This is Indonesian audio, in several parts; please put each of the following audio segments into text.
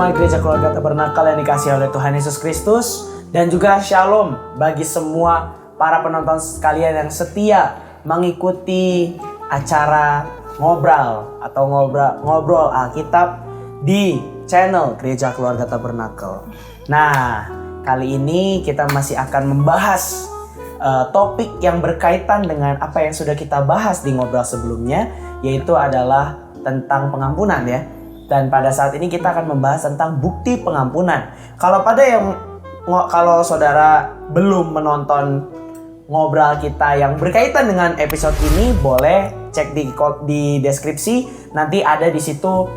jemaat Gereja Keluarga Tabernakel yang dikasihi oleh Tuhan Yesus Kristus, dan juga shalom bagi semua para penonton sekalian yang setia mengikuti acara ngobrol atau ngobrol Alkitab di channel Gereja Keluarga Tabernakel. Nah, kali ini kita masih akan membahas topik yang berkaitan dengan apa yang sudah kita bahas di ngobrol sebelumnya, yaitu adalah tentang pengampunan ya. Dan pada saat ini kita akan membahas tentang bukti pengampunan. Kalau saudara belum menonton ngobrol kita yang berkaitan dengan episode ini, boleh cek di deskripsi. Nanti ada di situ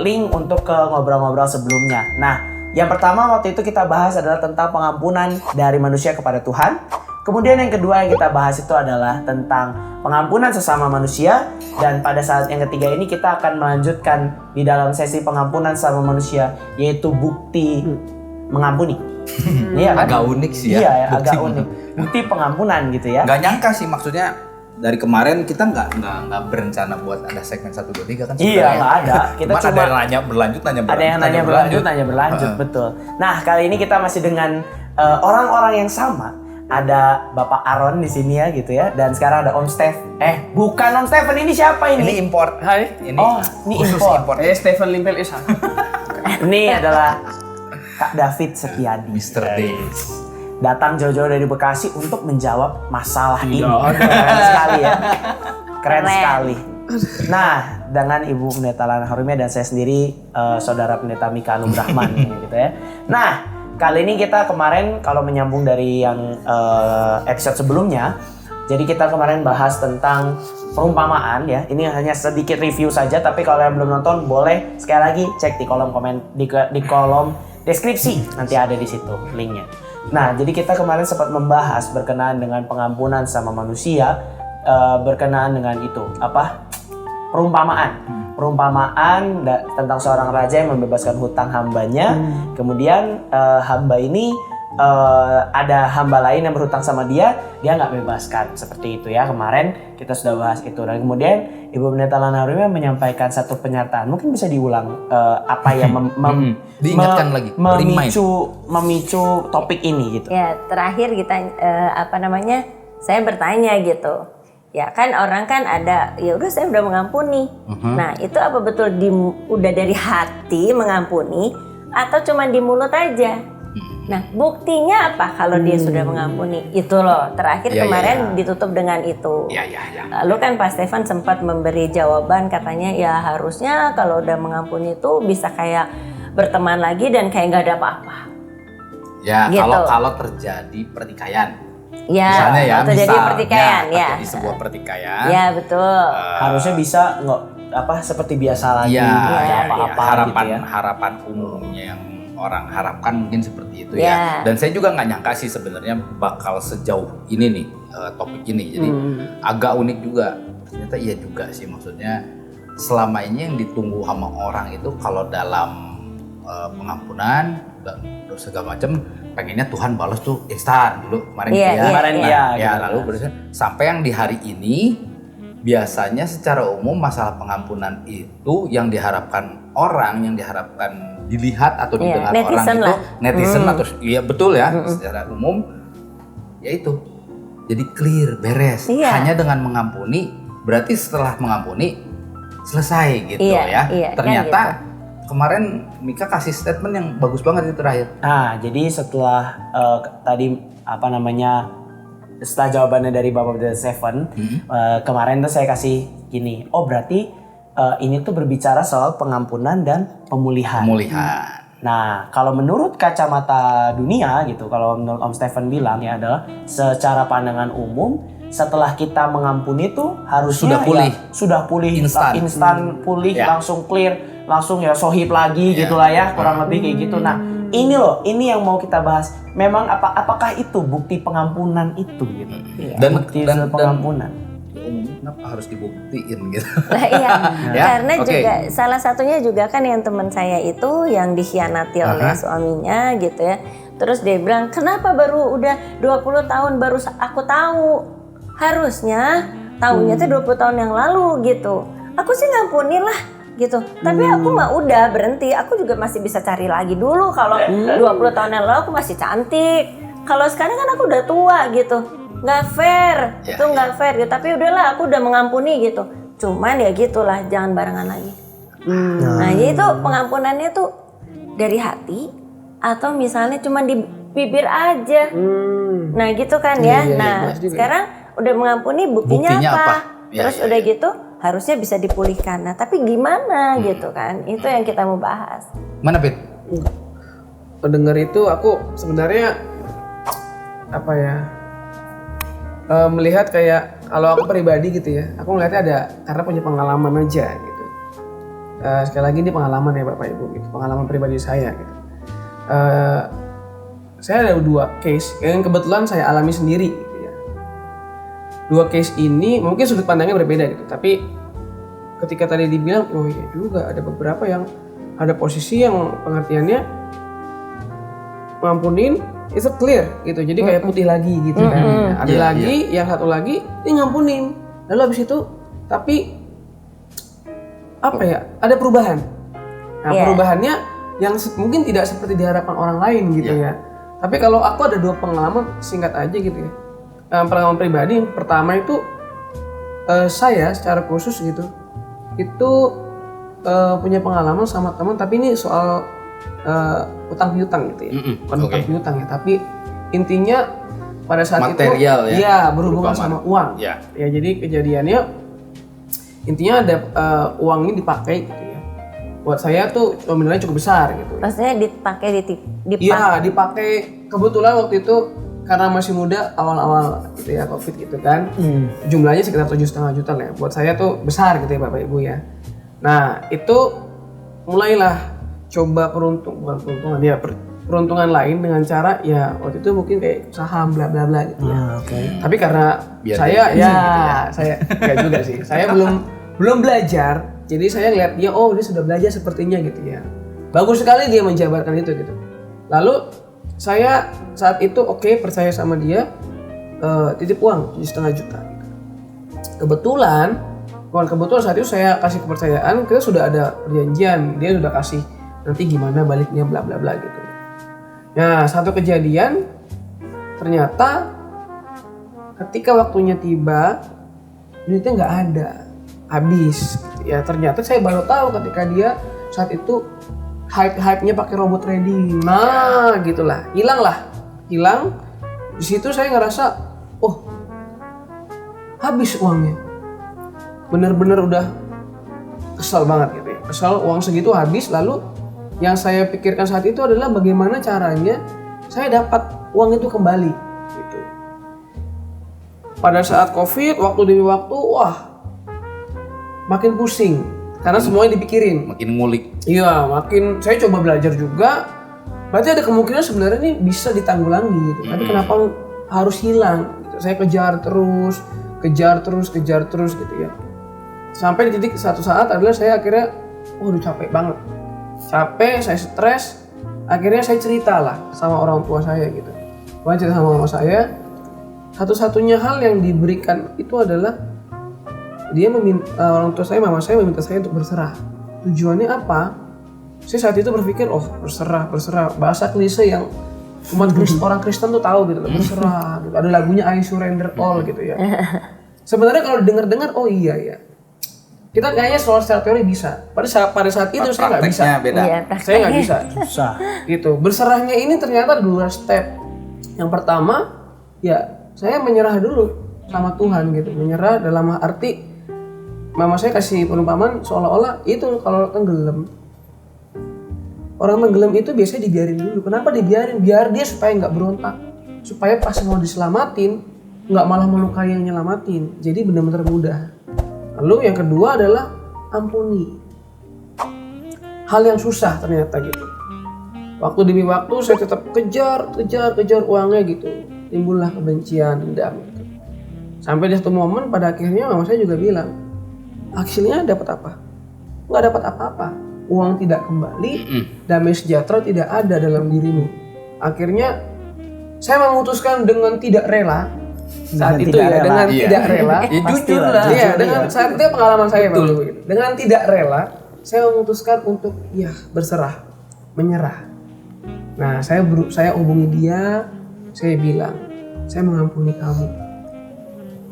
link untuk ke ngobrol-ngobrol sebelumnya. Nah, yang pertama waktu itu kita bahas adalah tentang pengampunan dari manusia kepada Tuhan. Kemudian yang kedua yang kita bahas itu adalah tentang pengampunan sesama manusia. Dan pada saat yang ketiga ini kita akan melanjutkan di dalam sesi pengampunan sesama manusia, yaitu bukti mengampuni. Iya kan? Agak unik sih ya. Iya, agak unik. Bukti pengampunan gitu ya. Gak nyangka sih, maksudnya dari kemarin kita nggak berencana buat ada segmen 1, 2, 3 kan sebenarnya. Iya, nggak ada. Kita cuma ada yang nanya berlanjut. Ada yang nanya berlanjut, betul. Nah, kali ini kita masih dengan orang-orang yang sama. Ada Bapak Aaron di sini ya gitu ya, dan sekarang ada Om Stef. Bukan Om Stephen, ini siapa ini? Ini import. Hai. Ini khusus import. Stephen Limpel Isa. Ini adalah Kak David Setiadi. Mr. Davis. Datang jauh-jauh dari Bekasi untuk menjawab masalah ini. Tidak ada. Keren sekali ya. Keren sekali. Nah, dengan Ibu Pendeta Lana Harumia dan saya sendiri, Saudara Pendeta Mika Anubrahman gitu ya. Nah, kali ini kita kemarin kalau menyambung dari yang episode sebelumnya, jadi kita kemarin bahas tentang perumpamaan ya. Ini hanya sedikit review saja, tapi kalau yang belum nonton boleh sekali lagi cek di kolom komen di kolom deskripsi, nanti ada di situ linknya. Nah, jadi kita kemarin sempat membahas berkenaan dengan pengampunan sama manusia, berkenaan dengan itu perumpamaan tentang seorang raja yang membebaskan hutang hambanya. Kemudian hamba ini ada hamba lain yang berhutang sama dia nggak bebaskan, seperti itu ya. Kemarin kita sudah bahas itu, dan kemudian Ibu Pendeta Lana Harumia menyampaikan satu pernyataan. Mungkin bisa diulang apa yang diingatkan lagi, memicu topik ini gitu. Ya, terakhir kita saya bertanya gitu. Ya kan orang kan ada, ya udah saya udah mengampuni. Nah, itu apa betul udah dari hati mengampuni atau cuma di mulut aja? Nah, buktinya apa kalau dia sudah mengampuni? Itu loh, terakhir kemarin ditutup dengan itu. Lalu kan Pak Stefan sempat memberi jawaban, katanya ya harusnya kalau udah mengampuni itu bisa kayak berteman lagi dan kayak nggak ada apa-apa. Ya, gitu. kalau terjadi pertikaian. Ya, misalnya ya, terjadi pertikaian ya. Terjadi sebuah pertikaian. Ya, betul. Harusnya bisa seperti biasa lagi. Harapan umumnya yang orang harapkan mungkin seperti itu ya. Dan saya juga nggak nyangka sih sebenarnya bakal sejauh ini nih topik ini. Jadi agak unik juga. Ternyata iya juga sih, maksudnya selama ini yang ditunggu sama orang itu kalau dalam pengampunan dan segala macam, pengennya Tuhan balas tuh instan dulu kemarin lalu sampai yang di hari ini biasanya secara umum masalah pengampunan itu yang diharapkan orang, yang diharapkan dilihat atau didengar orang itu netizen atau betul ya, secara umum yaitu jadi clear, beres. Hanya dengan mengampuni, berarti setelah mengampuni selesai gitu ya. Ternyata gitu. Kemarin Mika kasih statement yang bagus banget itu terakhir. Jadi setelah setelah jawabannya dari Bapak Pendeta Stephen, kemarin tuh saya kasih gini, berarti ini tuh berbicara soal pengampunan dan pemulihan. Nah, kalau menurut kacamata dunia gitu, kalau menurut Om Stephen bilang ya adalah secara pandangan umum, setelah kita mengampuni itu harusnya sudah pulih instan pulih, langsung clear, langsung ya sohib lagi gitulah ya, kurang lebih kayak gitu. Nah, ini yang mau kita bahas. Memang apakah itu bukti pengampunan itu gitu? Bukti pengampunan. Kenapa harus dibuktiin gitu? Karena juga salah satunya juga kan yang teman saya itu yang dikhianati oleh suaminya gitu ya. Terus dia bilang, kenapa baru udah 20 tahun baru aku tahu? Harusnya tahunya tuh 20 tahun yang lalu gitu. Aku sih ngampunin lah. gitu. Tapi aku mah udah berhenti. Aku juga masih bisa cari lagi dulu. Kalau 20 tahun yang lalu aku masih cantik. Kalau sekarang kan aku udah tua gitu. Nggak fair. Itu nggak fair gitu. Tapi udahlah, aku udah mengampuni gitu. Cuman ya gitulah, jangan barengan lagi. Nah, itu pengampunannya tuh dari hati atau misalnya cuma di bibir aja. Nah, gitu kan ya. Nah, sekarang udah mengampuni, buktinya apa? Terus udah gitu harusnya bisa dipulihkan. Nah, tapi gimana gitu kan? Itu yang kita mau bahas. Mana, Pit? Mendengar itu aku sebenarnya apa ya? Melihat kayak kalau aku pribadi gitu ya. Aku ngeliatnya ada karena punya pengalaman aja gitu. Sekali lagi ini pengalaman ya Bapak Ibu gitu. Pengalaman pribadi saya gitu. Saya ada 2 case yang kebetulan saya alami sendiri gitu ya. 2 case ini mungkin sudut pandangnya berbeda gitu, tapi ketika tadi dibilang, oh iya juga ada beberapa yang ada posisi yang pengertiannya ngampunin itu clear gitu, jadi kayak putih lagi gitu kan. Ada lagi yang satu lagi ini ngampunin, lalu habis itu tapi apa ya, ada perubahan. Nah perubahannya yang mungkin tidak seperti diharapkan orang lain gitu ya. Tapi kalau aku ada 2 pengalaman singkat aja gitu ya. Pengalaman pribadi yang pertama itu saya secara khusus gitu itu punya pengalaman sama teman, tapi ini soal utang piutang gitu ya. Bukan utang piutang ya, tapi intinya pada saat material itu berhubungan sama uang. Ya jadi kejadiannya intinya ada uang ini dipakai gitu ya. Buat saya tuh nominalnya cukup besar gitu. Maksudnya dipakai Iya, dipakai kebetulan waktu itu karena masih muda awal-awal gitu ya Covid gitu kan. Jumlahnya sekitar 7,5 juta lah ya. Buat saya tuh besar gitu ya Bapak Ibu ya. Nah, itu mulailah coba peruntungan lain dengan cara ya waktu itu mungkin kayak saham bla bla bla gitu ya. Tapi karena saya saya enggak juga sih. Saya belum belajar. Jadi saya lihat dia, oh dia sudah belajar sepertinya gitu ya. Bagus sekali dia menjabarkan itu gitu. Lalu saya saat itu percaya sama dia, titip uang 7,5 juta. Kebetulan saat itu saya kasih kepercayaan, kita sudah ada perjanjian, dia sudah kasih nanti gimana baliknya bla bla bla gitu. Nah satu kejadian ternyata ketika waktunya tiba duitnya nggak ada, habis. Ya ternyata saya baru tahu ketika dia saat itu hype-nya pakai robot trading. Nah, gitulah. Hilang. Di situ saya ngerasa, oh, habis uangnya. Bener-bener udah kesel banget gitu ya. Kesel uang segitu habis, lalu yang saya pikirkan saat itu adalah bagaimana caranya saya dapat uang itu kembali gitu. Pada saat Covid, waktu demi waktu, makin pusing. Karena semuanya dipikirin. Makin ngulik. Iya, makin saya coba belajar juga. Berarti ada kemungkinan sebenarnya ini bisa ditanggulangi gitu. Tapi kenapa harus hilang? Gitu. Saya kejar terus gitu ya. Sampai di titik satu saat adalah saya akhirnya, udah capek banget. Capek, saya stres. Akhirnya saya cerita lah sama orang tua saya gitu. Saya cerita sama mama saya. Satu-satunya hal yang diberikan itu adalah dia orang tua saya, mama saya meminta saya untuk berserah. Tujuannya apa? Saya saat itu berpikir, berserah. Bahasa klise yang orang Kristen tuh tahu gitu, berserah. Gitu. Ada lagunya I Surrender All gitu ya. Sebenarnya kalau dengar, oh iya ya. Kita kayaknya secara teori bisa. Pada saat itu saya nggak bisa. Beda. Saya nggak bisa. Susah. Gitu. Berserahnya ini ternyata ada 2 step. Yang pertama, ya saya menyerah dulu sama Tuhan gitu. Menyerah dalam arti mama saya kasih perumpamaan seolah-olah itu kalau tenggelam. Orang tenggelam itu biasanya dibiarin dulu. Kenapa dibiarin? Biar dia supaya nggak berontak. Supaya pas mau diselamatin, nggak malah melukai yang nyelamatin. Jadi benar-benar mudah. Lalu yang kedua adalah ampuni. Hal yang susah ternyata gitu. Waktu demi waktu saya tetap kejar uangnya gitu. Timbullah kebencian, dendam gitu. Sampai di satu momen pada akhirnya mama saya juga bilang, hasilnya dapat apa? Nggak dapat apa-apa. Uang tidak kembali, damai sejahtera tidak ada dalam dirimu. Akhirnya saya memutuskan dengan tidak rela saat itu tidak rela. Ya jujur lah. Iya, dengan saat itu pengalaman saya Pak. Dengan tidak rela, saya memutuskan untuk berserah, menyerah. Nah, saya hubungi dia, saya bilang, saya mengampuni kamu.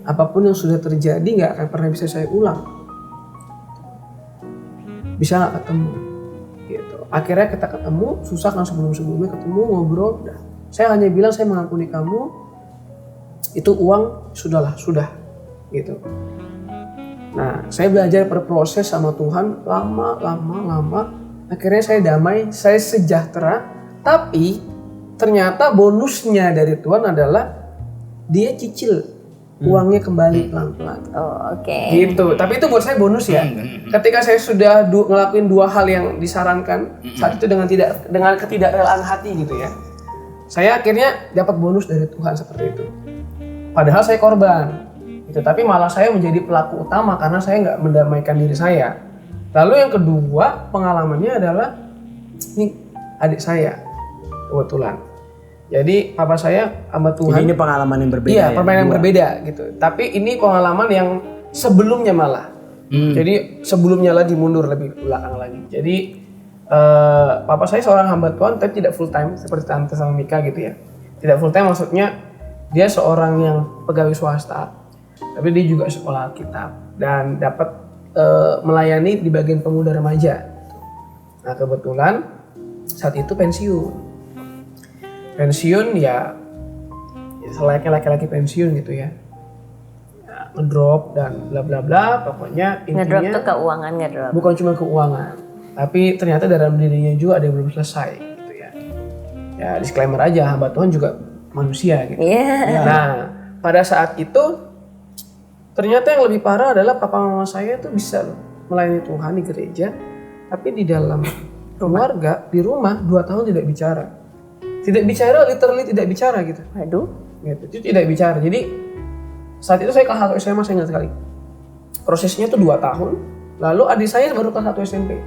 Apapun yang sudah terjadi nggak akan pernah bisa saya ulang. Bisa nggak ketemu? Gitu. Akhirnya kita ketemu, susah kan sebelumnya ketemu, ngobrol. Saya hanya bilang saya mengampuni kamu, itu uang sudah. Gitu. Nah, saya belajar berproses sama Tuhan lama. Akhirnya saya damai, saya sejahtera. Tapi ternyata bonusnya dari Tuhan adalah dia cicil uangnya kembali pelan-pelan. Oh, oke. Gitu. Tapi itu buat saya bonus ya. Ketika saya sudah ngelakuin 2 hal yang disarankan, saat itu dengan ketidakrelaan hati gitu ya. Saya akhirnya dapat bonus dari Tuhan seperti itu. Padahal saya korban. Gitu. Tapi malah saya menjadi pelaku utama karena saya nggak mendamaikan diri saya. Lalu yang kedua pengalamannya adalah ini adik saya kebetulan. Jadi papa saya hamba Tuhan. Jadi ini pengalaman yang berbeda. Iya, pengalaman yang berbeda gitu. Tapi ini pengalaman yang sebelumnya malah. Jadi sebelumnya lagi mundur lebih belakang lagi. Jadi papa saya seorang hamba Tuhan tapi tidak full time seperti tante sama Mika gitu ya. Tidak full time maksudnya dia seorang yang pegawai swasta. Tapi dia juga sekolah Alkitab dan dapat melayani di bagian pemuda remaja. Nah kebetulan saat itu pensiun ya selayaknya laki-laki pensiun gitu ya, ngedrop dan bla bla bla, pokoknya intinya Ngedrop tuh keuangan ngedrop. bukan cuma keuangan, tapi ternyata dalam dirinya juga ada yang belum selesai gitu ya. Ya disclaimer aja, hamba Tuhan juga manusia gitu. Iya. Nah pada saat itu ternyata yang lebih parah adalah papa mama saya tuh bisa loh melayani Tuhan di gereja, tapi di dalam keluarga, di rumah 2 tahun tidak bicara. Tidak bicara, literally tidak bicara gitu. Waduh. Gitu. Itu tidak bicara. Jadi saat itu saya kelas 1 SMA, saya ingat sekali. Prosesnya tuh 2 tahun, lalu adik saya baru kelas 1 SMP.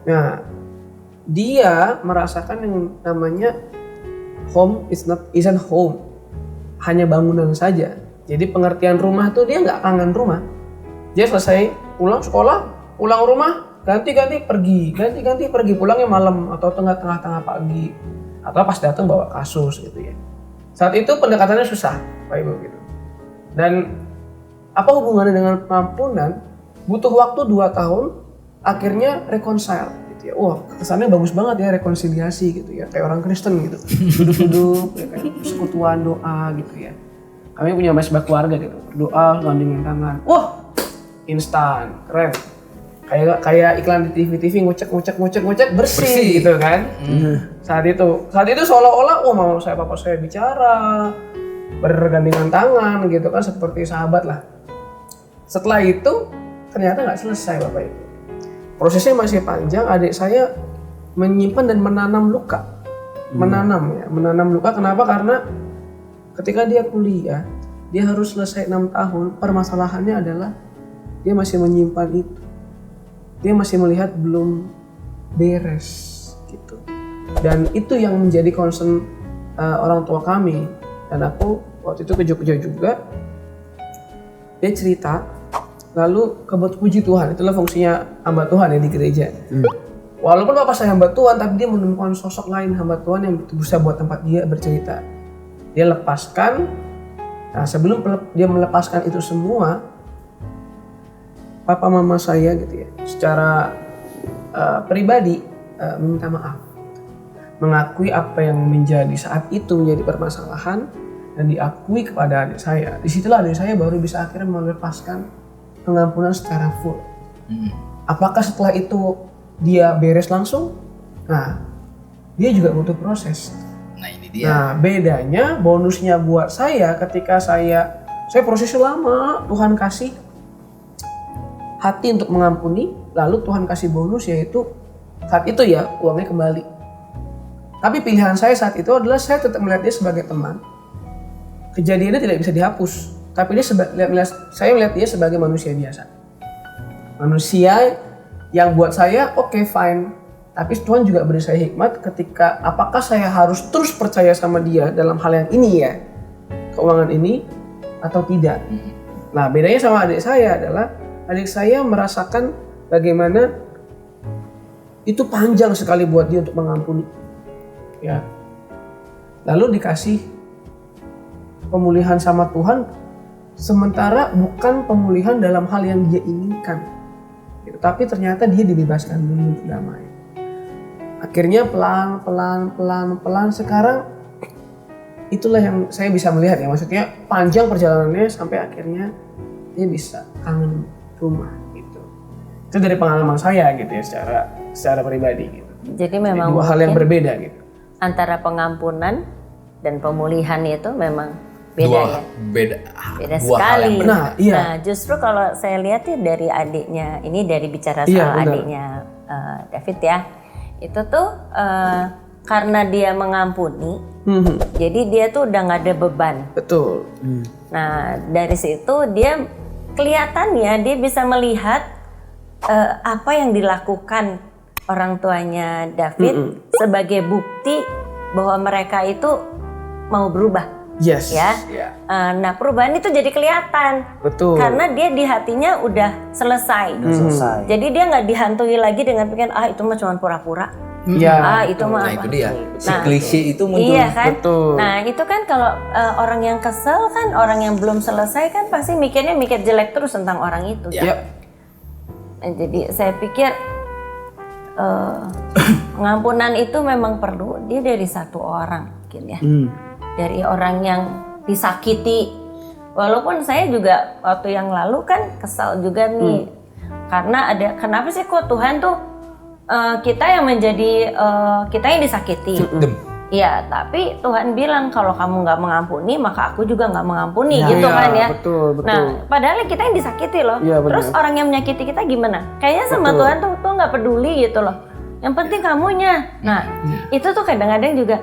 Nah, dia merasakan yang namanya home isn't home. Hanya bangunan saja. Jadi pengertian rumah tuh dia nggak kangen rumah. Dia selesai pulang sekolah, pulang rumah, ganti-ganti pergi, pulangnya malam atau tengah pagi, atau pas datang bawa kasus gitu ya. Saat itu pendekatannya susah, Pak Ibu gitu. Dan apa hubungannya dengan pengampunan? Butuh waktu 2 tahun, akhirnya reconcile gitu ya. Wah, kesannya bagus banget ya rekonsiliasi gitu ya, kayak orang Kristen gitu. Duduk-duduk, ya, kayak persekutuan doa gitu ya. Kami punya mesbah keluarga gitu, doa gandengin tangan. Wah, instan, keren. Kayak iklan di TV ngucek bersih gitu kan. Saat itu seolah-olah mama saya papa saya bicara bergandengan tangan gitu kan, seperti sahabat lah. Setelah itu ternyata nggak selesai Bapak Ibu. Prosesnya masih panjang. Adik saya menyimpan dan menanam luka. Menanam luka. Kenapa? Karena ketika dia kuliah, dia harus selesai 6 tahun. Permasalahannya adalah dia masih menyimpan itu. Dia masih melihat belum beres gitu. Dan itu yang menjadi concern orang tua kami. Dan aku waktu itu ke Jogja juga. Dia cerita, lalu puji Tuhan, itulah fungsinya hamba Tuhan ya di gereja. Walaupun bapak saya hamba Tuhan, tapi dia menemukan sosok lain hamba Tuhan yang bisa buat tempat dia bercerita. Dia lepaskan, nah sebelum dia melepaskan itu semua, papa mama saya gitu ya, secara pribadi meminta maaf, mengakui apa yang menjadi saat itu menjadi permasalahan dan diakui kepada adik saya. Disitulah adik saya baru bisa akhirnya melepaskan pengampunan secara full. Apakah setelah itu dia beres langsung? Nah, dia juga butuh proses. Nah ini dia. Nah bedanya, bonusnya buat saya ketika saya prosesnya lama, Tuhan kasih hati untuk mengampuni, lalu Tuhan kasih bonus yaitu saat itu ya uangnya kembali. Tapi pilihan saya saat itu adalah saya tetap melihat dia sebagai teman. Kejadiannya tidak bisa dihapus, tapi saya melihat dia sebagai manusia biasa. Manusia yang buat saya oke, fine. Tapi Tuhan juga beri saya hikmat ketika apakah saya harus terus percaya sama dia dalam hal yang ini ya, keuangan ini, atau tidak. Nah bedanya sama adik saya adalah adik saya merasakan bagaimana itu panjang sekali buat dia untuk mengampuni. Ya. Lalu dikasih pemulihan sama Tuhan, sementara bukan pemulihan dalam hal yang dia inginkan. Gitu. Tapi ternyata dia dibebaskan dulu untuk damai. Akhirnya pelan sekarang itulah yang saya bisa melihat ya. Maksudnya panjang perjalanannya sampai akhirnya dia bisa kangen rumah gitu. Itu dari pengalaman saya gitu ya secara pribadi gitu. Jadi memang dua hal yang berbeda gitu. Antara pengampunan dan pemulihan itu memang beda beda sekali. Nah, iya. Nah, justru kalau saya lihat ya dari adiknya, ini dari bicara soal adiknya David ya, itu tuh karena dia mengampuni, jadi dia tuh udah nggak ada beban. Betul. Nah, dari situ dia kelihatannya dia bisa melihat apa yang dilakukan orang tuanya David sebagai bukti bahwa mereka itu mau berubah. Yes. Ya. Nah, perubahan itu jadi kelihatan. Betul. Karena dia di hatinya udah selesai. Jadi dia nggak dihantui lagi dengan pikiran itu mah cuma pura-pura. Itu mah. Nah, itu dia. Si klise itu muncul. Iya kan? Betul. Nah, itu kan kalau orang yang kesel kan, orang yang belum selesai kan pasti mikir jelek terus tentang orang itu. Ya. Nah, jadi saya pikir pengampunan itu memang perlu dia dari satu orang mungkin ya, dari orang yang disakiti. Walaupun saya juga waktu yang lalu kan kesal juga nih, karena kenapa sih kok Tuhan tuh kita yang menjadi kita yang disakiti. Iya, tapi Tuhan bilang kalau kamu nggak mengampuni maka aku juga nggak mengampuni gitu kan ya. Betul. Nah, padahal kita yang disakiti loh. Ya, terus orang yang menyakiti kita gimana? Kayaknya sama Tuhan tuh nggak peduli gitu loh. Yang penting kamunya. Nah, itu tuh kadang-kadang juga,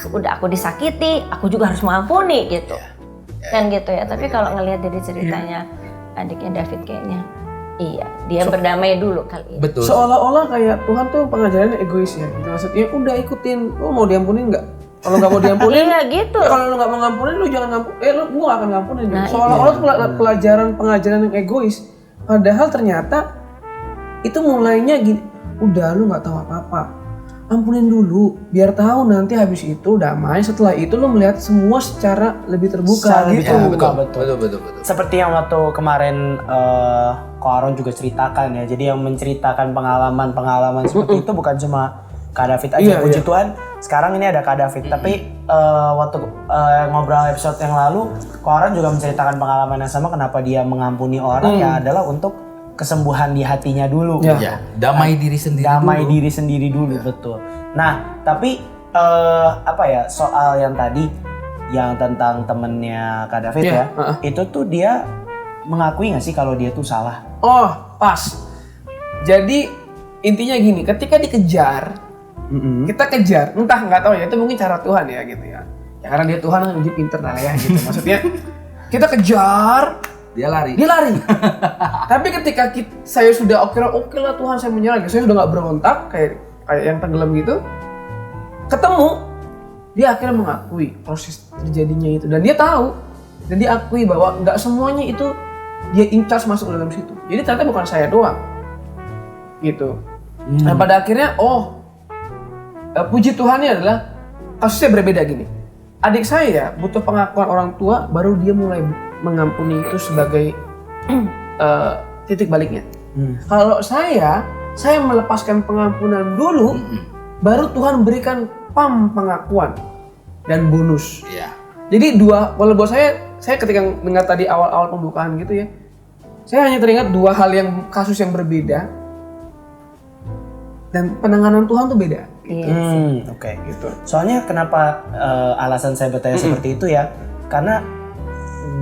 udah aku disakiti, aku juga harus mengampuni gitu. Kan gitu ya. Tapi kalau ngelihat dari ceritanya adiknya David kayaknya, iya, dia berdamai dulu kali ya. Betul. Seolah-olah kayak Tuhan tuh pengajarannya egois ya. Maksudnya udah ikutin, lu mau diampunin nggak? Kalau nggak mau diampunin, iya gitu. Ya kalau lu nggak mau ngampunin, lu jangan ngampunin. Lu gua akan ngampunin. Nah, seolah-olah pengajaran yang egois. Padahal ternyata itu mulainya gini. Udah lu nggak tahu apa-apa, ampunin dulu, biar tahu nanti habis itu damai. Setelah itu lu melihat semua secara lebih terbuka gitu. Betul. Seperti yang waktu kemarin Ko Aaron juga ceritakan ya. Jadi yang menceritakan pengalaman seperti itu bukan cuma Kak David aja. Puji Tuhan sekarang ini ada Kak David. Tapi waktu ngobrol episode yang lalu, Ko Aaron juga menceritakan pengalaman yang sama. Kenapa dia mengampuni orang ya adalah untuk kesembuhan di hatinya dulu. Damai diri sendiri dulu. Betul. Nah, tapi soal yang tadi yang tentang temennya Kak David itu tuh dia mengakui nggak sih kalau dia tuh salah? Oh, pas. Jadi intinya gini, ketika dikejar, kita kejar, entah nggak tahu ya, itu mungkin cara Tuhan ya gitu ya. Ya karena dia Tuhan kan, dia pinter lah ya gitu. Maksudnya kita kejar, dia lari. Tapi ketika saya sudah oke lah Tuhan, saya menyerah, saya sudah nggak berontak kayak yang tenggelam gitu, ketemu dia akhirnya mengakui proses terjadinya itu, dan dia tahu dan dia akui bahwa nggak semuanya itu dia in charge masuk dalam situ. Jadi ternyata bukan saya doang gitu. Nah pada akhirnya puji Tuhannya adalah kasusnya berbeda gini. Adik saya butuh pengakuan orang tua, baru dia mulai mengampuni itu sebagai titik baliknya. Kalau saya melepaskan pengampunan dulu, baru Tuhan berikan pengakuan dan bonus. Jadi kalau buat saya ketika dengar tadi awal-awal pembukaan gitu ya, saya hanya teringat dua hal yang kasus yang berbeda dan penanganan Tuhan tuh beda. Oke. Gitu. Soalnya kenapa alasan saya bertanya seperti itu ya? Karena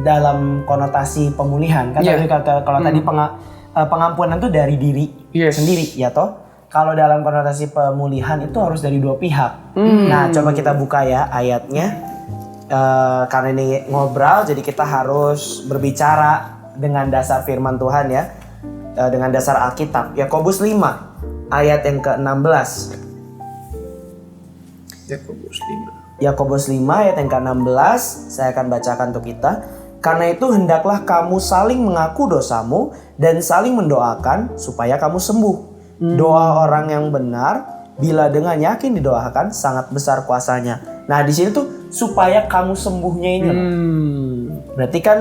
dalam konotasi pemulihan kan kalau tadi pengampunan itu dari diri sendiri ya toh. Kalau dalam konotasi pemulihan itu harus dari dua pihak. Nah, coba kita buka ya ayatnya. Karena ini ngobrol, jadi kita harus berbicara dengan dasar firman Tuhan ya, dengan dasar Alkitab. Yakobus 5 ayat yang ke-16. Yakobus 5 ayat yang ke-16, saya akan bacakan untuk kita. Karena itu hendaklah kamu saling mengaku dosamu dan saling mendoakan supaya kamu sembuh. Doa orang yang benar bila dengan yakin didoakan sangat besar kuasanya. Nah di sini tuh supaya kamu sembuhnya ini loh. Berarti kan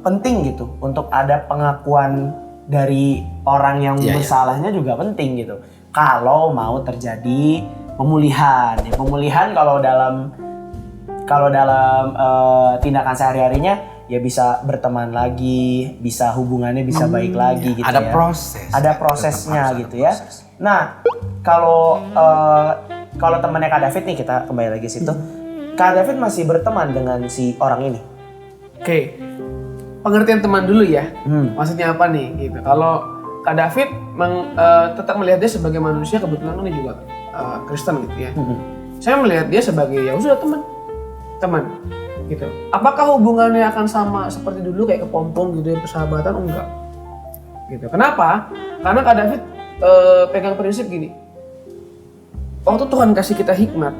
penting gitu untuk ada pengakuan dari orang yang bersalahnya juga penting gitu. Kalau mau terjadi pemulihan, ya pemulihan kalau dalam tindakan sehari-harinya ya bisa berteman lagi, bisa hubungannya bisa baik lagi gitu ada ya. proses. Ada prosesnya gitu ya. Nah, kalau temannya Kak David nih, kita kembali lagi situ. Kak David masih berteman dengan si orang ini. Oke. Pengertian teman dulu ya. Maksudnya apa nih gitu. Kalau Kak David tetap melihat dia sebagai manusia, kebetulan kan dia juga Kristen gitu ya. Saya melihat dia sebagai ya sudah teman gitu. Apakah hubungannya akan sama seperti dulu kayak kepompong gitu ya, persahabatan? Enggak. Gitu. Kenapa? Karena Kak David pegang prinsip gini. Waktu Tuhan kasih kita hikmat,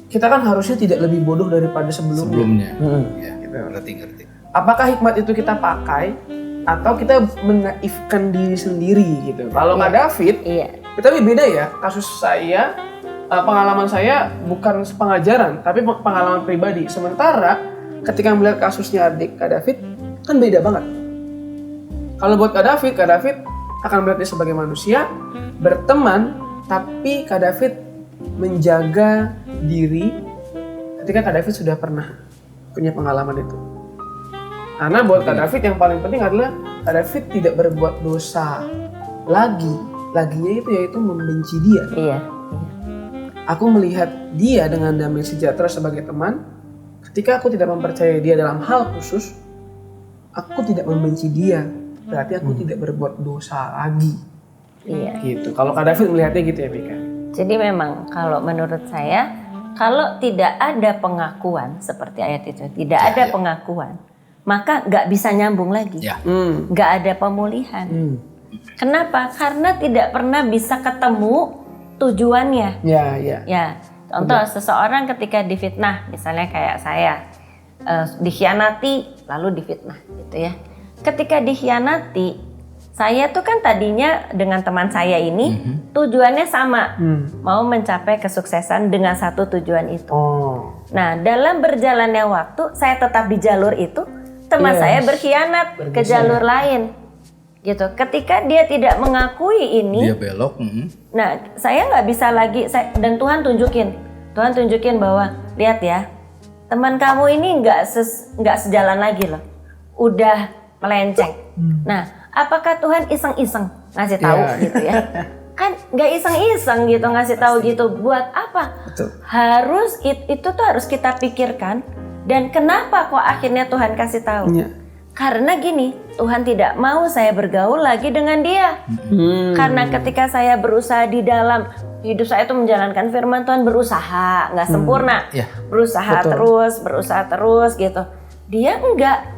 kita kan harusnya tidak lebih bodoh daripada sebelumnya. Ya, gitu. Ngerti. Apakah hikmat itu kita pakai atau kita menaifkan diri sendiri gitu? Kalau Kak David, tapi beda ya. Kasus saya, pengalaman saya bukan pengajaran, tapi pengalaman pribadi. Sementara ketika melihat kasusnya adik Kak David, kan beda banget. Kalau buat Kak David akan melihat dia sebagai manusia, berteman, tapi Kak David menjaga diri ketika Kak David sudah pernah punya pengalaman itu. Karena buat Kak David yang paling penting adalah Kak David tidak berbuat dosa laginya itu yaitu membenci dia. Iya. Aku melihat dia dengan damai sejahtera sebagai teman. Ketika aku tidak mempercayai dia dalam hal khusus, aku tidak membenci dia. Berarti aku tidak berbuat dosa lagi. Iya. Gitu. Kalau Kak David melihatnya gitu ya, Mika. Jadi memang kalau menurut saya, kalau tidak ada pengakuan seperti ayat itu, tidak ada pengakuan, maka nggak bisa nyambung lagi, nggak ada pemulihan. Kenapa? Karena tidak pernah bisa ketemu tujuannya. Ya, contoh seseorang ketika difitnah, misalnya kayak saya, dikhianati lalu difitnah, gitu ya. Ketika dikhianati, saya tuh kan tadinya dengan teman saya ini tujuannya sama, mau mencapai kesuksesan dengan satu tujuan itu. Nah, dalam berjalannya waktu, saya tetap di jalur itu, teman saya berkhianat ke jalur lain, gitu. Ketika dia tidak mengakui ini, dia belok. Nah, saya nggak bisa lagi, dan Tuhan tunjukin bahwa lihat ya, teman kamu ini nggak sejalan lagi loh, udah melenceng. Nah, apakah Tuhan iseng-iseng ngasih tahu gitu ya? Kan nggak iseng-iseng gitu ngasih tahu gitu. Buat apa? Betul. Harus itu tuh harus kita pikirkan. Dan kenapa kok akhirnya Tuhan kasih tahu? Karena gini, Tuhan tidak mau saya bergaul lagi dengan dia. Karena ketika saya berusaha di dalam hidup saya itu menjalankan firman Tuhan, berusaha, nggak sempurna, berusaha terus gitu. Dia enggak.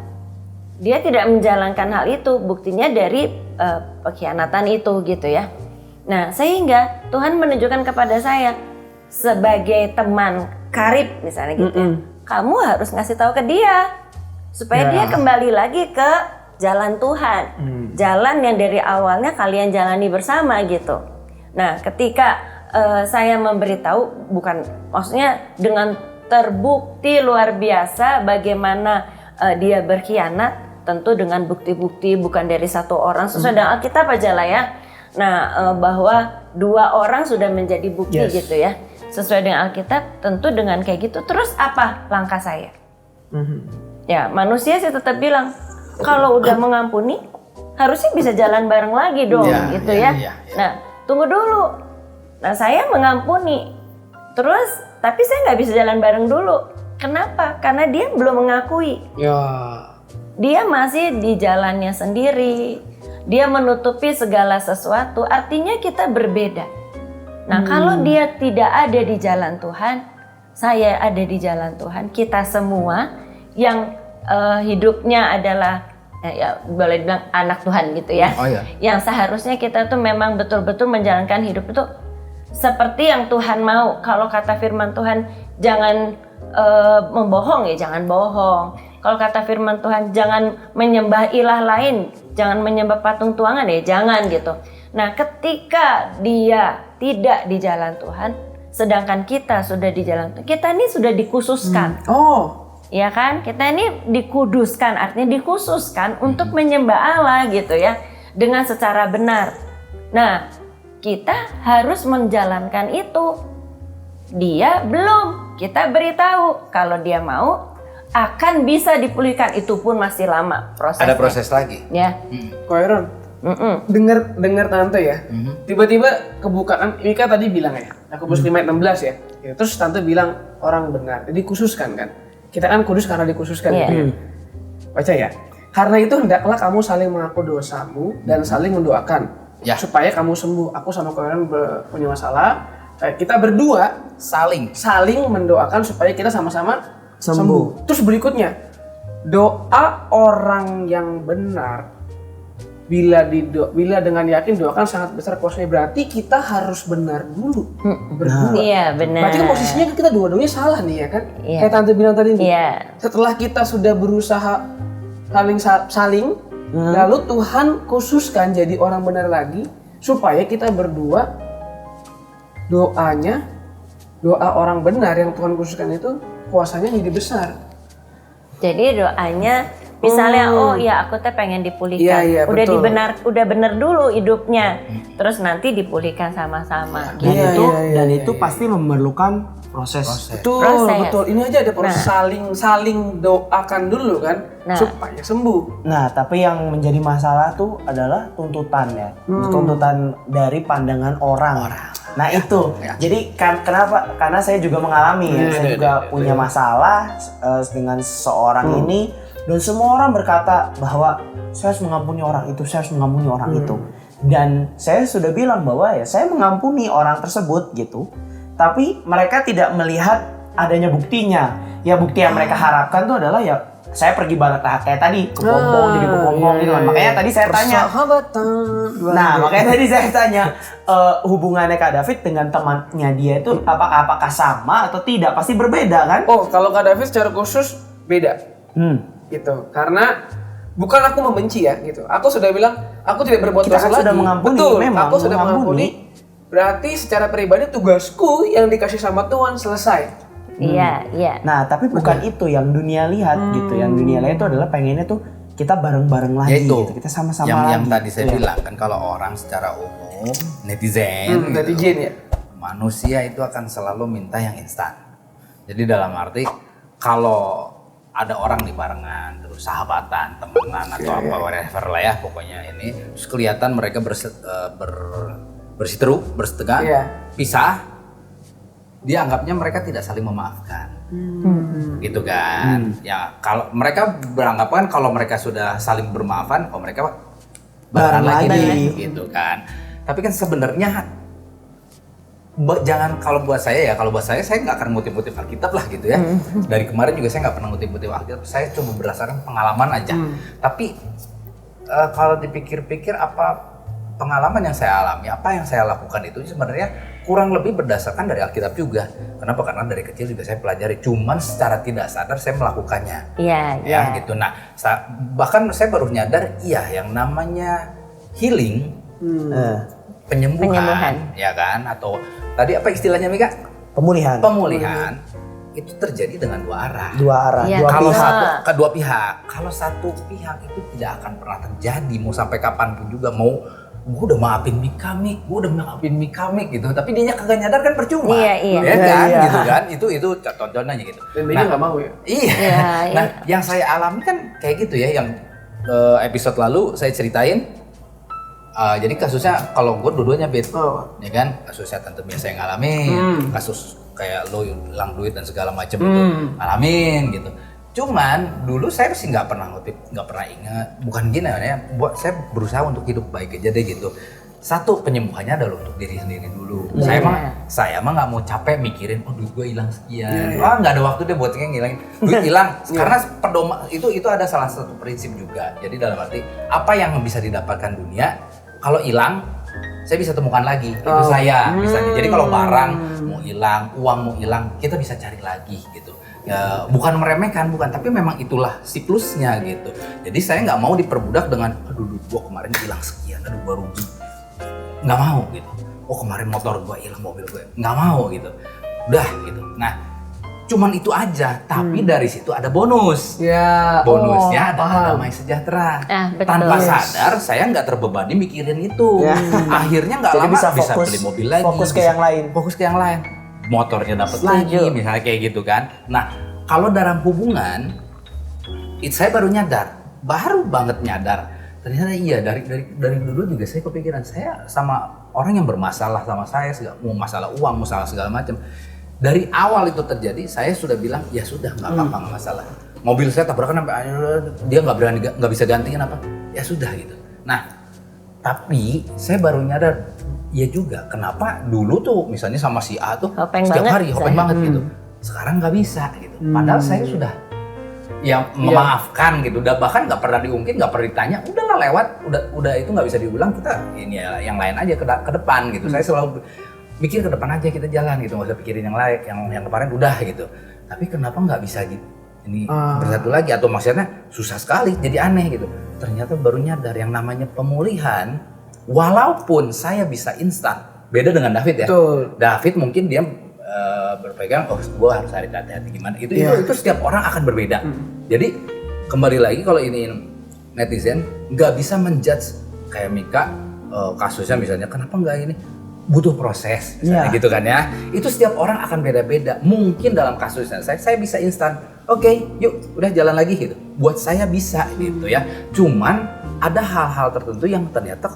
Dia tidak menjalankan hal itu, buktinya dari pengkhianatan itu gitu ya. Nah, sehingga Tuhan menunjukkan kepada saya sebagai teman karib misalnya gitu ya, kamu harus ngasih tahu ke dia supaya dia kembali lagi ke jalan Tuhan, jalan yang dari awalnya kalian jalani bersama gitu. Nah, ketika saya memberitahu, bukan maksudnya dengan terbukti luar biasa bagaimana dia berkhianat, tentu dengan bukti-bukti bukan dari satu orang, sesuai dengan Alkitab aja lah ya. Nah, bahwa 2 orang sudah menjadi bukti gitu ya, sesuai dengan Alkitab, tentu dengan kayak gitu. Terus apa langkah saya? Ya, manusia sih tetap bilang kalau udah mengampuni harusnya bisa jalan bareng lagi dong, gitu ya. Nah, tunggu dulu. Nah, saya mengampuni, terus tapi saya nggak bisa jalan bareng dulu. Kenapa? Karena dia belum mengakui. Dia masih di jalannya sendiri. Dia menutupi segala sesuatu. Artinya kita berbeda. Nah, kalau dia tidak ada di jalan Tuhan, saya ada di jalan Tuhan. Kita semua yang hidupnya adalah ya boleh bilang anak Tuhan gitu ya. Yang seharusnya kita tuh memang betul-betul menjalankan hidup itu seperti yang Tuhan mau. Kalau kata firman Tuhan, jangan membohong ya, jangan bohong. kalau kata firman Tuhan jangan menyembah ilah lain, jangan menyembah patung tuangan ya, jangan gitu. Nah, ketika dia tidak di jalan Tuhan, sedangkan kita sudah di jalan Tuhan, kita ini sudah dikhususkan. Ya kan? Kita ini dikuduskan, artinya dikhususkan untuk menyembah Allah gitu ya, dengan secara benar. Nah, kita harus menjalankan itu. Dia belum, kita beritahu kalau dia mau akan bisa dipulihkan, itu pun masih lama prosesnya. Ada proses lagi. Ya. Koiron, dengar tante ya. Tiba-tiba kebukaan, Mika tadi bilang ya, Yakobus 5 ayat 16 ya. Terus tante bilang orang benar, dikhususkan kan. Kita kan kudus karena dikhususkan. Baca ya. Karena itu hendaklah kamu saling mengaku dosamu dan saling mendoakan supaya kamu sembuh. Aku sama kalian punya masalah. Kita berdua saling mendoakan supaya kita sama-sama sembuh. Terus berikutnya, doa orang yang benar bila dengan yakin doakan sangat besar kuasanya, berarti kita harus benar dulu berdua. Iya, benar. Berarti kan posisinya kita dua-duanya salah nih ya kan? Iya. Kayak tante bilang tadi nih. Iya. Setelah kita sudah berusaha saling lalu Tuhan khususkan jadi orang benar lagi supaya kita berdua doa orang benar yang Tuhan khususkan itu kuasanya jadi besar. Jadi doanya misalnya aku teh pengen dipulihkan. Udah benar dulu hidupnya. Terus nanti dipulihkan sama-sama. Dan itu pasti memerlukan proses. Betul. Ini aja ada proses saling doakan dulu kan supaya sembuh. Nah, tapi yang menjadi masalah tuh adalah tuntutan ya. Tuntutan dari pandangan orang. Nah, itu. Jadi kenapa? Karena saya juga mengalami saya juga punya masalah dengan seorang ini. Dan semua orang berkata bahwa saya harus mengampuni orang itu, saya harus mengampuni orang itu. Dan saya sudah bilang bahwa ya saya mengampuni orang tersebut gitu. Tapi mereka tidak melihat adanya buktinya. Ya bukti yang mereka harapkan tuh adalah ya saya pergi banget kayak tadi ke Pompong jadi ke Pompong gitu kan. Makanya tadi saya tanya. Nah, makanya tadi saya tanya hubungannya Kak David dengan temannya dia itu apakah sama atau tidak? Pasti berbeda kan? Kalau Kak David secara khusus beda. Gitu. Karena bukan aku membenci ya gitu. Aku sudah bilang aku tidak berbuat dosa lagi. Sudah mengampuni. Betul. Memang aku sudah mengampuni. Berarti secara pribadi tugasku yang dikasih sama Tuhan selesai. Iya. Nah, tapi bukan itu yang dunia lihat gitu. Yang dunia lihat itu adalah pengennya tuh kita bareng-bareng lagi gitu. Kita sama-sama lagi. Yang tadi saya bilang kan kalau orang secara umum netizen ya. Manusia itu akan selalu minta yang instan. Jadi dalam arti kalau ada orang nih barengan, terus sahabatan, temenan atau whatever lah ya pokoknya ini, terus kelihatan mereka berseteru, bersetegang, pisah, dianggapnya mereka tidak saling memaafkan, gitu kan? Ya kalau mereka beranggapan kalau mereka sudah saling bermaafan, mereka bareng lagi, gitu kan? Tapi kan sebenarnya jangan, kalau buat saya nggak akan ngutip-ngutip Alkitab lah gitu ya. Dari kemarin juga saya nggak pernah ngutip-ngutip Alkitab, saya cuma berdasarkan pengalaman aja. Tapi kalau dipikir-pikir apa pengalaman yang saya alami, apa yang saya lakukan itu sebenarnya kurang lebih berdasarkan dari Alkitab juga. Kenapa? Karena dari kecil juga saya pelajari, cuman secara tidak sadar saya melakukannya. Ya gitu. Nah, bahkan saya baru nyadar, yang namanya healing, penyembuhan, ya kan? Atau tadi apa istilahnya Mika? Pemulihan. Itu terjadi dengan dua arah. Kalau kedua pihak. Kalau satu pihak itu tidak akan pernah terjadi, mau sampai kapanpun juga, mau gue udah maafin Mika gitu, tapi dia kagak nyadar kan percuma. Gitu kan? Itu contohnya gitu. Dan dia nggak mau ya. Nah, yang saya alami kan kayak gitu ya, yang episode lalu saya ceritain. Jadi kasusnya kalau gue dua-duanya ya kan, kasusnya tante Mia saya ngalamin, kasus kayak lo hilang duit dan segala macam itu ngalamin gitu. Cuman dulu saya sih nggak pernah ingat, bukan gini ya, saya berusaha untuk hidup baik aja deh gitu. Satu, penyembuhannya adalah untuk diri sendiri dulu. Saya mah nggak mau capek mikirin, duit gue hilang sekian, nggak ada waktu deh buat ngilangin duit hilang. Karena itu ada salah satu prinsip juga. Jadi dalam arti apa yang bisa didapatkan dunia, kalau hilang saya bisa temukan lagi. Itu saya misalnya. Jadi kalau barang mau hilang, uang mau hilang, kita bisa cari lagi gitu. Ya, bukan meremehkan, bukan, tapi memang itulah siklusnya gitu. Jadi saya nggak mau diperbudak dengan, aduh gua kemarin hilang sekian, aduh baru rugi. Nggak mau gitu. Oh kemarin motor gua hilang, mobil gua, nggak mau gitu. Udah gitu. Nah, cuman itu aja, tapi dari situ ada bonus. Ya, Bonusnya ada paham. damai sejahtera. Betul. Tanpa sadar, saya nggak terbebani mikirin itu. Ya. Akhirnya nggak Jadi lama bisa bisa fokus- beli mobil lagi. fokus ke yang lain. Fokus ke yang lain. Motornya dapat Setuju. lagi, misalnya kayak gitu kan. Nah, kalau dalam hubungan, saya baru banget nyadar. Ternyata iya dari dulu juga saya kepikiran, saya sama orang yang bermasalah sama saya, mau masalah uang, masalah segala macam. Dari awal itu terjadi, saya sudah bilang ya sudah nggak apa-apa, nggak masalah. Mobil saya tabrakan sampai dia nggak bisa gantiin apa, ya sudah gitu. Nah, tapi saya baru nyadar, ya juga kenapa dulu tuh misalnya sama si A tuh Hopeng setiap banget hari hopeng saya. banget gitu. Sekarang nggak bisa gitu. Padahal saya sudah ya memaafkan gitu. Udah bahkan nggak pernah diungkit, nggak pernah ditanya. Udahlah lewat, udah itu nggak bisa diulang. Kita ini ya yang lain aja ke depan gitu. Saya selalu mikir ke depan aja, kita jalan gitu, nggak usah pikirin yang lain, yang kemarin udah gitu. Tapi kenapa nggak bisa gitu? Ini bersatu lagi, atau maksudnya susah sekali, jadi aneh gitu. Ternyata baru nyadar yang namanya pemulihan, walaupun saya bisa instan, beda dengan David ya. Betul. David mungkin dia berpegang, oh gue harus hati-hati gimana. Itu setiap orang akan berbeda. Jadi kembali lagi kalau ini netizen nggak bisa menjudge kayak Mika kasusnya misalnya, kenapa nggak ini? Butuh proses misalnya gitu kan ya. Itu setiap orang akan beda-beda. Mungkin dalam kasusnya saya bisa instan. Oke, yuk udah jalan lagi gitu. Buat saya bisa gitu ya. Cuman ada hal-hal tertentu yang ternyata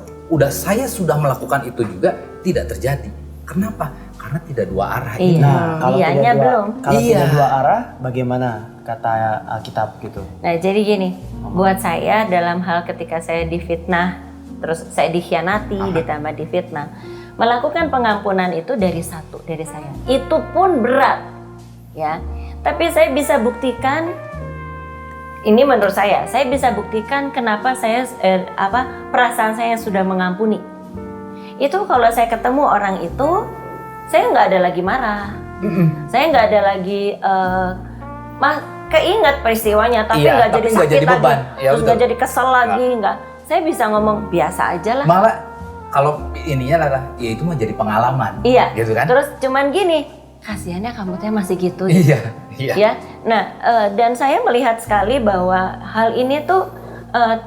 saya sudah melakukan itu juga tidak terjadi. Kenapa? Karena tidak dua arah. Iya. Nah, kalau Iyanya tidak dua, belum. kalau Iya. tidak dua arah, bagaimana kata Alkitab gitu? Nah, jadi gini, buat saya dalam hal ketika saya difitnah, terus saya dikhianati, ditambah difitnah, melakukan pengampunan itu dari saya. Itu pun berat, ya. Tapi saya bisa buktikan, ini menurut saya bisa buktikan kenapa saya perasaan saya sudah mengampuni. Itu kalau saya ketemu orang itu, saya nggak ada lagi marah, saya nggak ada lagi keinget peristiwanya, tapi nggak jadi nggak sakit jadi lagi, beban. Ya, terus nggak betul. jadi kesel lagi, nggak. Saya bisa ngomong biasa aja lah. Malah kalau ininya lah, ya itu mah jadi pengalaman. Iya. Gitu kan? Terus cuman gini, kasihannya kamu teh masih gitu. Iya. Ya. Nah, dan saya melihat sekali bahwa hal ini tuh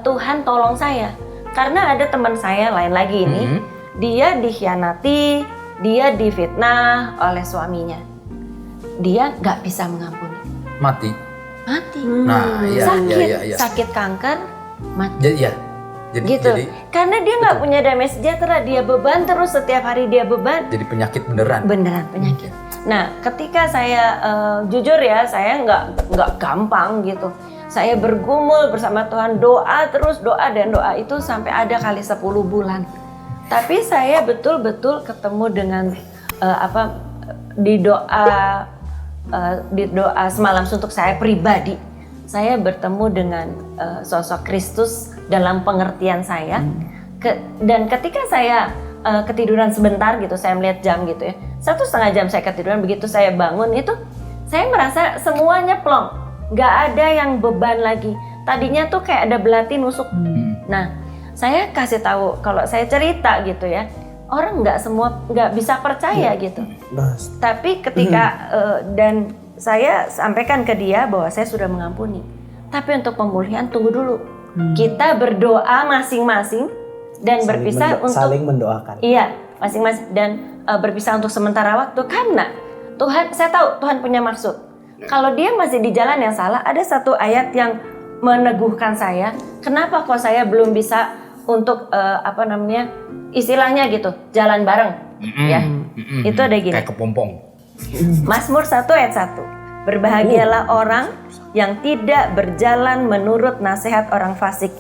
Tuhan tolong saya. Karena ada teman saya lain lagi ini, dia dikhianati, dia difitnah oleh suaminya. Dia nggak bisa mengampuni. Mati. Nah, iya, iya. Sakit kanker, mati. Jadi ya. Gitu. Karena dia nggak punya damai sejahtera, dia beban terus, setiap hari dia beban. Jadi penyakit beneran. Beneran penyakit. Nah, ketika saya jujur ya, saya nggak gampang gitu. Saya bergumul bersama Tuhan, doa terus, doa itu sampai ada kali 10 bulan. Tapi saya betul-betul ketemu dengan di doa semalam untuk saya pribadi. Saya bertemu dengan sosok Kristus dalam pengertian saya. Dan ketika saya ketiduran sebentar gitu, saya melihat jam gitu ya, 1,5 jam saya ketiduran, begitu saya bangun itu saya merasa semuanya plong, nggak ada yang beban lagi. Tadinya tuh kayak ada belati nusuk. Nah, saya kasih tahu kalau saya cerita gitu ya, orang nggak bisa percaya gitu. Tapi ketika dan saya sampaikan ke dia bahwa saya sudah mengampuni. Tapi untuk pemulihan tunggu dulu. Kita berdoa masing-masing dan saling mendoakan. Iya, masing-masing dan berpisah untuk sementara waktu karena saya tahu Tuhan punya maksud. Kalau dia masih di jalan yang salah, ada satu ayat yang meneguhkan saya. Kenapa kok saya belum bisa untuk istilahnya gitu, jalan bareng, ya. Itu ada gini. Kayak kepompong. Mazmur 1 ayat 1. Berbahagialah orang yang tidak berjalan menurut nasihat orang fasik,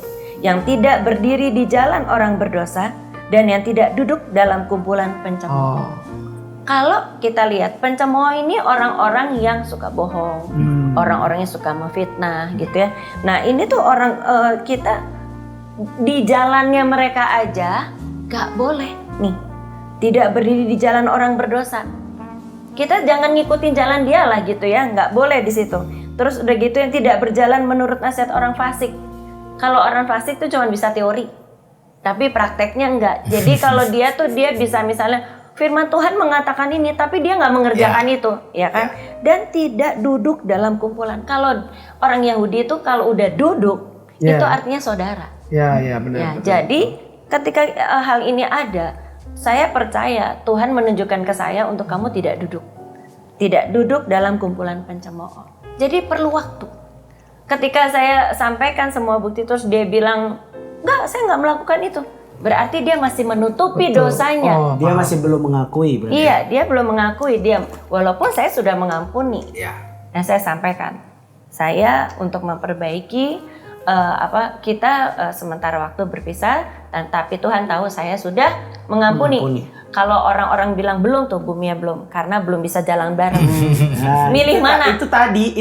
yang tidak berdiri di jalan orang berdosa, dan yang tidak duduk dalam kumpulan pencemooh. Kalau kita lihat pencemooh ini orang-orang yang suka bohong, orang-orang yang suka memfitnah gitu ya. Nah ini tuh orang kita di jalannya mereka aja gak boleh nih, tidak berdiri di jalan orang berdosa. kita jangan ngikutin jalan dia lah gitu ya, nggak boleh di situ. Terus udah gitu yang tidak berjalan menurut nasihat orang fasik. Kalau orang fasik tuh cuma bisa teori, tapi prakteknya enggak. Jadi kalau dia bisa misalnya firman Tuhan mengatakan ini, tapi dia nggak mengerjakan itu, ya kan? Dan tidak duduk dalam kumpulan. Kalau orang Yahudi itu kalau udah duduk, itu artinya saudara. Ya benar. Ya, jadi ketika hal ini ada, saya percaya Tuhan menunjukkan ke saya untuk kamu tidak duduk dalam kumpulan pencemooh. Jadi perlu waktu. Ketika saya sampaikan semua bukti terus dia bilang, enggak, saya nggak melakukan itu. Berarti dia masih menutupi dosanya. Dia masih belum mengakui berarti. Iya, dia belum mengakui. Walaupun saya sudah mengampuni. Yang saya sampaikan, saya untuk memperbaiki kita sementara waktu berpisah, tapi Tuhan tahu saya sudah mengampuni. Kalau orang-orang bilang belum tuh, Bumia belum, karena belum bisa jalan bareng. Milih mana? Itu tadi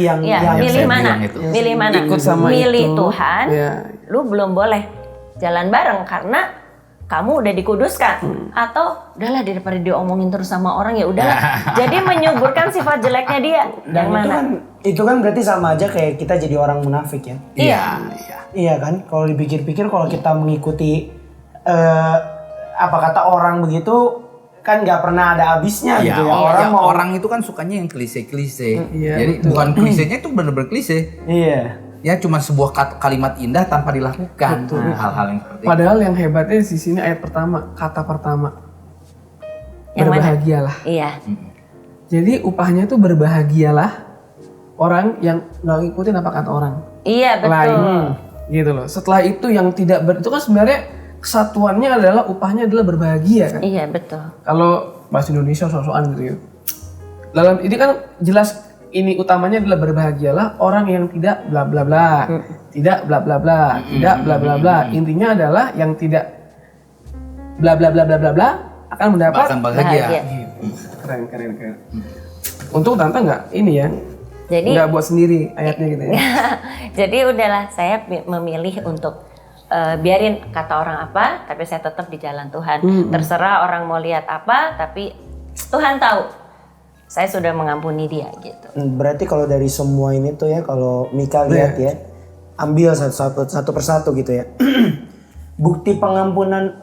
yang milih mana? Milih mana? Ikut sama milih itu. Tuhan. Lu belum boleh jalan bareng karena kamu udah dikuduskan. Atau udahlah daripada diomongin terus sama orang ya udahlah. Jadi menyuburkan sifat jeleknya dia. Dan yang mana? Itu kan berarti sama aja kayak kita jadi orang munafik ya. Iya kan? Kalau dipikir-pikir kalau kita mengikuti apa kata orang begitu kan nggak pernah ada habisnya gitu ya. Orang itu kan sukanya yang klise-klise. Jadi bukan klisenya itu benar-benar klise. Iya. Ya cuma sebuah kalimat indah tanpa dilakukan. Hal-hal yang seperti itu. Padahal yang hebatnya di sini ayat pertama, kata pertama. Yang Berbahagialah. Iya. Jadi upahnya itu berbahagialah orang yang nggak ngikutin apa kata orang. Iya betul. Lain, gitu loh. Setelah itu yang tidak itu kan sebenarnya kesatuannya adalah upahnya adalah berbahagia kan. Iya betul. Kalau bahasa Indonesia so-soan gitu ya. Dalam ini kan jelas ini utamanya adalah berbahagialah orang yang tidak bla bla bla. Tidak bla bla bla, tidak bla bla bla. Intinya adalah yang tidak bla bla bla bla bla bla akan mendapat bahagia. Keren. Untuk Tante nggak ini ya. Jadi nggak buat sendiri ayatnya gitu ya. Jadi udahlah saya memilih untuk biarin kata orang apa, tapi saya tetap di jalan Tuhan. Terserah orang mau lihat apa, tapi Tuhan tahu. Saya sudah mengampuni dia gitu. Berarti kalau dari semua ini tuh ya, kalau Mika lihat ya, ambil satu persatu gitu ya. Bukti pengampunan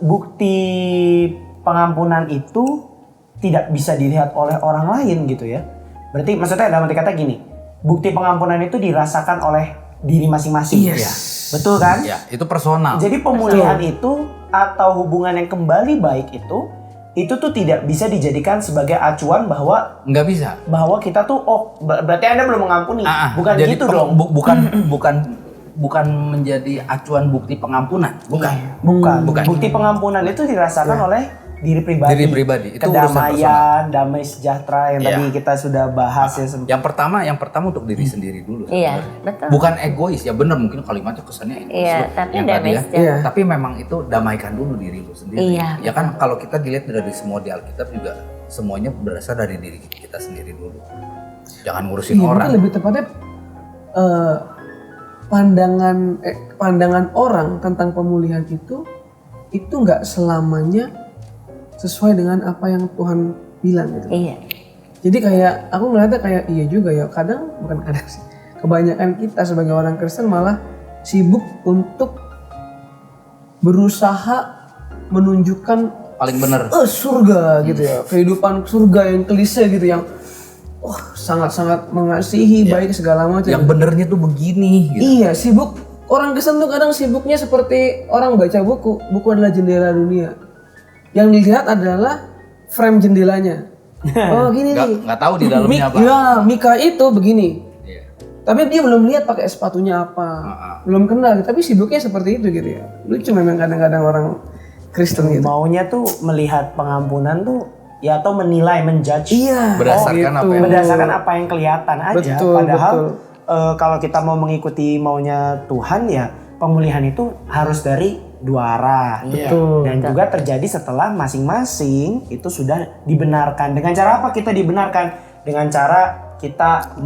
itu tidak bisa dilihat oleh orang lain gitu ya. Berarti maksudnya dalam arti kata gini, bukti pengampunan itu dirasakan oleh diri masing-masing. Yes. Ya. Betul kan? Ya, itu personal. Jadi pemulihan itu atau hubungan yang kembali baik itu tuh tidak bisa dijadikan sebagai acuan bahwa nggak bisa. Bahwa kita tuh berarti Anda belum mengampuni. Bukan jadi gitu dong. Bukan menjadi acuan bukti pengampunan. Bukan. Bukti pengampunan itu dirasakan oleh diri pribadi. Itu urusan kedamaian, damai sejahtera yang tadi kita sudah bahas ya. Yang pertama untuk diri sendiri dulu. Iya, betul. Bukan egois ya, benar mungkin kalimatnya kesannya egois. Iya, tapi damai sejahtera. Tapi memang itu damaikan dulu diri lu sendiri. Iya. Ya kan kalau kita dilihat dari semua di Alkitab juga semuanya berasal dari diri kita sendiri dulu. Jangan ngurusin orang. Mungkin lebih tepatnya pandangan orang tentang pemulihan itu nggak selamanya sesuai dengan apa yang Tuhan bilang gitu. Iya. Jadi kayak aku ngeliatnya kayak iya juga ya, bukan kadang sih. Kebanyakan kita sebagai orang Kristen malah sibuk untuk berusaha menunjukkan paling benar surga gitu ya. Kehidupan surga yang klise gitu yang sangat-sangat mengasihi baik segala macam. Yang benernya tuh begini gitu. Iya, sibuk. Orang Kristen tuh kadang sibuknya seperti orang baca buku. Buku adalah jendela dunia. Yang dilihat adalah frame jendelanya. Oh gini nih. Nggak tahu di dalamnya apa. Ya, Mika itu begini. Tapi dia belum lihat pakai sepatunya apa. Belum kenal, tapi sibuknya seperti itu gitu ya. Lucu memang kadang-kadang orang Kristen gitu. Maunya tuh melihat pengampunan tuh ya atau menilai, menjudge. Iya. Berdasarkan apa yang kelihatan aja. Padahal kalau kita mau mengikuti maunya Tuhan ya pemulihan itu harus dari dua arah. Betul. Dan juga terjadi setelah masing-masing itu sudah dibenarkan. Dengan cara apa kita dibenarkan? Dengan cara kita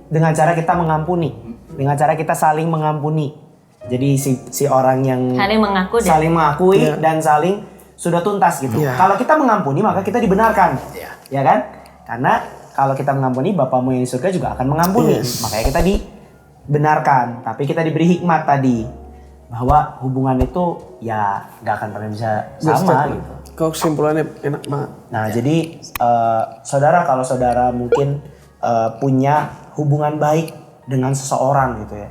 dengan cara kita mengampuni. Dengan cara kita saling mengampuni. Jadi si orang yang saling mengaku saling mengakui dan saling sudah tuntas gitu. Kalau kita mengampuni maka kita dibenarkan. Ya kan? Karena kalau kita mengampuni, Bapamu yang di surga juga akan mengampuni. Makanya kita dibenarkan. Tapi kita diberi hikmat tadi bahwa hubungan itu ya nggak akan pernah bisa sama gitu. Kesimpulannya enak banget. Nah, jadi saudara, kalau saudara mungkin punya hubungan baik dengan seseorang gitu ya,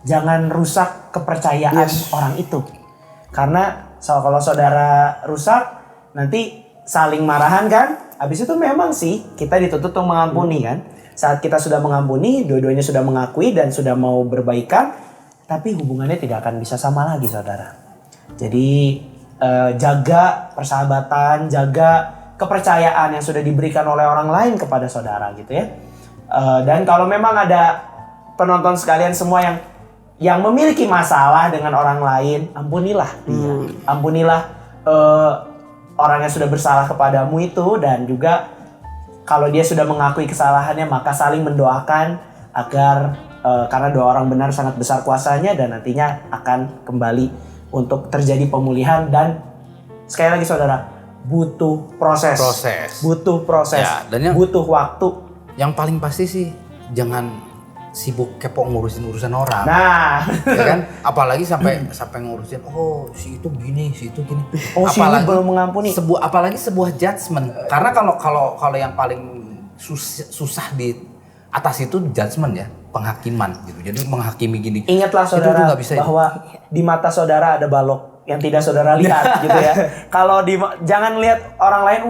jangan rusak kepercayaan orang itu. Karena kalau saudara rusak, nanti saling marahan kan. Habis itu memang sih kita dituntut untuk mengampuni kan. Saat kita sudah mengampuni, dua-duanya sudah mengakui dan sudah mau berbaikan, tapi hubungannya tidak akan bisa sama lagi, saudara. Jadi jaga persahabatan, jaga kepercayaan yang sudah diberikan oleh orang lain kepada saudara gitu ya. Dan kalau memang ada penonton sekalian semua yang memiliki masalah dengan orang lain, ampunilah dia. Ampunilah orang yang sudah bersalah kepadamu itu, dan juga kalau dia sudah mengakui kesalahannya maka saling mendoakan agar karena doa orang benar sangat besar kuasanya dan nantinya akan kembali untuk terjadi pemulihan. Dan sekali lagi saudara, butuh proses. Butuh proses. Ya, dan butuh waktu. Yang paling pasti sih jangan sibuk kepo ngurusin urusan orang. Nah, ya kan? Apalagi sampai ngurusin si itu gini, si itu gini. Si ini belum mengampuni. Apalagi sebuah judgement. Karena kalau yang paling susah di atas itu judgement ya, penghakiman gitu. Jadi menghakimi gini. Ingatlah saudara bahwa di mata saudara ada balok yang tidak saudara lihat gitu ya. Kalau jangan lihat orang lain,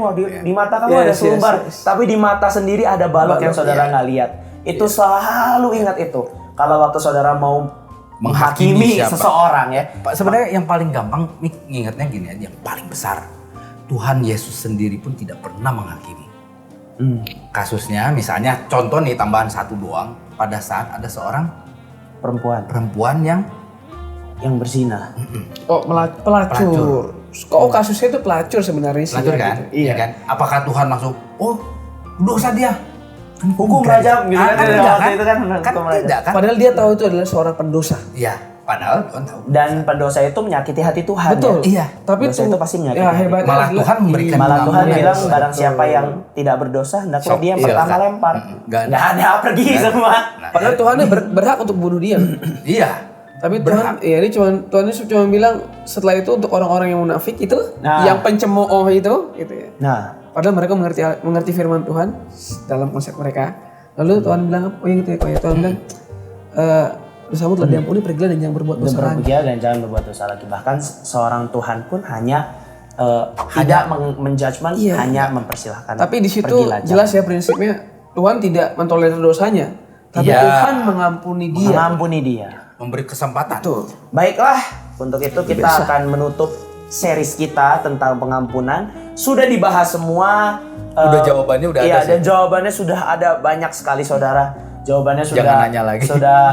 di mata kamu ada selumbar, tapi di mata sendiri ada balok yang saudara nggak lihat. Itu selalu ingat itu. Kalau waktu saudara mau menghakimi seseorang ya. Sebenarnya yang paling gampang ingatnya gini aja, yang paling besar. Tuhan Yesus sendiri pun tidak pernah menghakimi. Kasusnya misalnya contoh nih, tambahan satu doang, pada saat ada seorang perempuan yang berzina. Pelacur. Kasusnya itu pelacur sebenarnya sih. Pelacur kan? Iya kan? Apakah Tuhan langsung dosa dia? Hukum rajam gitu kan? Tidak kan? Padahal dia tahu itu adalah seorang pendosa. Iya, padahal Tuhan tahu. Dan pendosa itu menyakiti hati Tuhan. Betul. Ya? Iya. Tapi dosa itu pasti menyakiti. Hebatnya malah Tuhan memberikan. Malah Tuhan bilang barang siapa yang tidak berdosa hendaklah dia yang pertama lempar. Nggak ada, pergi semua. Padahal Tuhan berhak untuk bunuh dia. Iya. Tapi Tuhan cuma bilang setelah itu untuk orang-orang yang munafik itu, yang pencemooh itu, gitu ya. Padahal mereka mengerti firman Tuhan dalam konsep mereka. Lalu Tuhan bilang, Tuhan bilang, dosamu telah diampuni, pergilah dan jangan berbuat dosa lagi. Dan jangan berbuat dosa lagi. Bahkan seorang Tuhan pun hanya tidak menjudgment, hanya mempersilahkan. Tapi di situ jelas ya prinsipnya, Tuhan tidak mentolerir dosanya, tapi Tuhan mengampuni dia. Memberi kesempatan. Betul. Baiklah, untuk itu kita akan menutup series kita tentang pengampunan. Sudah dibahas semua. Udah jawabannya udah ada sih. Dan jawabannya sudah ada banyak sekali saudara. Jawabannya Jangan nanya lagi.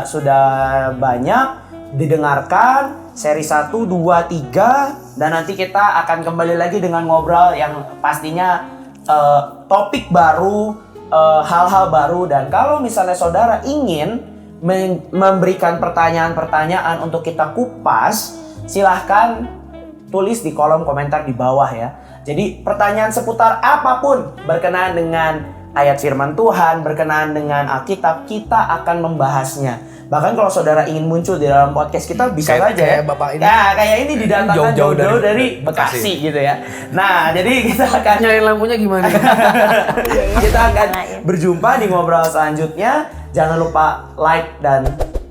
Sudah banyak didengarkan. Seri 1, 2, 3. Dan nanti kita akan kembali lagi dengan ngobrol yang pastinya topik baru, hal-hal baru. Dan kalau misalnya saudara ingin memberikan pertanyaan-pertanyaan untuk kita kupas, silahkan tulis di kolom komentar di bawah ya. Jadi pertanyaan seputar apapun berkenaan dengan ayat firman Tuhan, berkenaan dengan Alkitab, kita akan membahasnya. Bahkan kalau saudara ingin muncul di dalam podcast kita bisa saja ya. Bapak ini. Ya, kayak ini didatangkan jauh-jauh dari Bekasi gitu ya. Nah, jadi kita akan nyalain lampunya gimana? Kita akan berjumpa di ngobrol selanjutnya. Jangan lupa like dan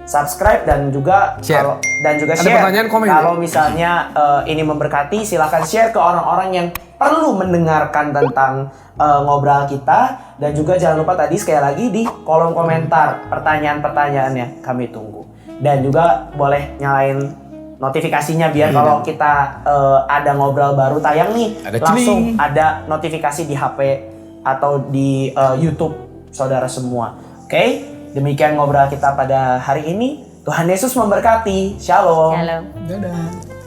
subscribe dan juga share. Share. Pertanyaan, komen. Kalau misalnya ini memberkati, silakan share ke orang-orang yang perlu mendengarkan tentang ngobrol kita. Dan juga jangan lupa tadi sekali lagi di kolom komentar pertanyaan-pertanyaannya kami tunggu. Dan juga boleh nyalain notifikasinya biar kalau kita ada ngobrol baru tayang nih, langsung ada notifikasi di HP atau di YouTube saudara semua. Oke, demikian ngobrol kita pada hari ini. Tuhan Yesus memberkati. Shalom. Shalom. Dadah.